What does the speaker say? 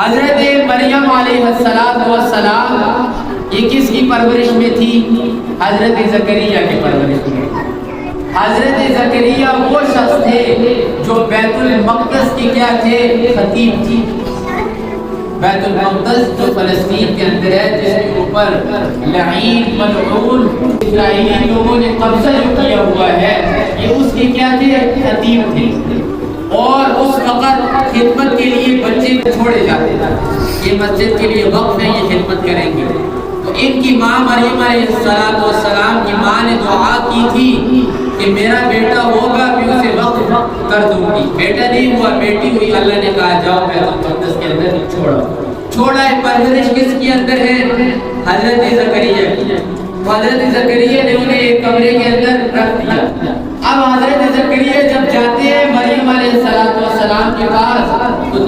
حضرت مریم علیہ السلام یہ کس کی پرورش میں تھی؟ حضرت زکریا کی پرورش میں۔ حضرت زکریا وہ شخص تھے جو بیت المقدس کے کیا تھے؟ خطیب تھی۔ بیت المقدس جو فلسطین کے اندر ہے، جس کے اوپر لعین ملعون اسرائیلی لوگوں نے قبضہ جو کیا ہوا ہے، یہ اس کے کیا تھے؟ خطیب تھے۔ اور اس وقت خدمت کے لیے بچے چھوڑے جاتے تھے، یہ مسجد کے لیے وقف ہے، یہ خدمت کریں گے۔ تو ان کی ماں مریم علیہ السلام کی ماں نے دعا کی تھی کہ میرا بیٹا ہوگا میں اسے وقف کر دوں گی۔ بیٹا نہیں ہوا، بیٹی ہوئی۔ اللہ نے کہا جاؤ بیت المقدس کے اندر چھوڑا ہے۔ پرورش کس کے اندر ہے؟ حضرت زکریا کی۔ حضرت زکریا نے انہیں ایک کمرے کے اندر رکھ دیا۔ اب حضرت زکریا جب جاتے ہیں مریم علیہ السلام کے پاس تو